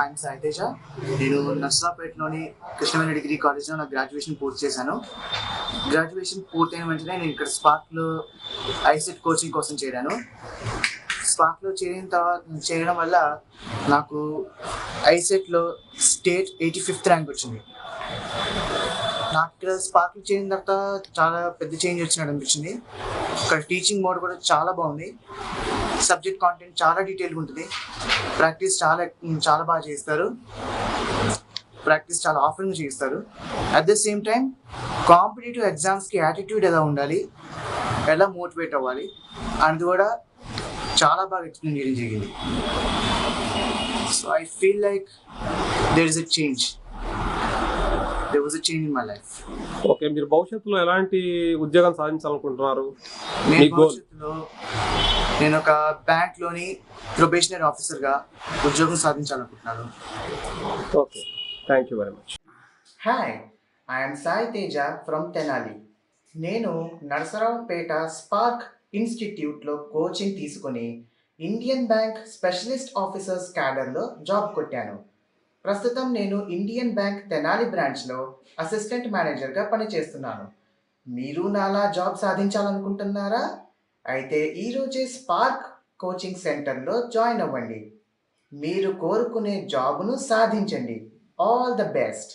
I'm Sai Teja. నేను నర్సాపేటలోని Krishnaveni degree కాలేజ్లో నా గ్రాడ్యుయేషన్ పూర్తి చేశాను. గ్రాడ్యుయేషన్ పూర్తయిన వెంటనే నేను ఇక్కడ స్పార్క్లో ఐసెట్ కోచింగ్ కోసం చేరాను. స్పార్క్లో చేరడం వల్ల నాకు ఐసెట్లో స్టేట్ 85th ర్యాంక్ వచ్చింది. నాకు ఇక్కడ స్పార్క్లో చేరిన తర్వాత చాలా పెద్ద చేంజ్ వచ్చినట్టు అనిపించింది. ఇక్కడ టీచింగ్ మోడ్ కూడా చాలా బాగుంది. సబ్జెక్ట్ కాంటెంట్ చాలా డీటెయిల్గా ఉంటుంది. ప్రాక్టీస్ చాలా బాగా చేస్తారు. ప్రాక్టీస్ చాలా ఆఫర్గా చేస్తారు. At the same time competitive ఎగ్జామ్స్కి యాటిట్యూడ్ ఎలా ఉండాలి, ఎలా మోటివేట్ అవ్వాలి అనేది కూడా చాలా బాగా ఎక్స్ప్లెయిన్ చేయడం జరిగింది. So I feel like there is a change. There was a change in my life. Okay, మీరు భవిష్యత్తులో ఎలాంటి ఉద్యోగం సాధించాలనుకుంటున్నారు? భవిష్యత్తులో నేను ఒక బ్యాంక్లోని ప్రొబేషనరీ ఆఫీసర్గా ఉద్యోగం సాధించాలనుకుంటున్నాను. Okay, thank you very much. Hi, I'm Sai Teja from Tenali. నేను నరసరావుపేట స్పార్క్ ఇన్స్టిట్యూట్లో కోచింగ్ తీసుకొని ఇండియన్ బ్యాంక్ స్పెషలిస్ట్ ఆఫీసర్స్ క్యాడర్లో జాబ్ కొట్టాను. ప్రస్తుతం నేను ఇండియన్ బ్యాంక్ తెనాలి బ్రాంచ్లో అసిస్టెంట్ మేనేజర్గా పనిచేస్తున్నాను. మీరు నాలా జాబ్ సాధించాలనుకుంటున్నారా? అయితే ఈరోజే స్పార్క్ కోచింగ్ సెంటర్లో జాయిన్ అవ్వండి. మీరు కోరుకునే జాబ్ను సాధించండి. All the best.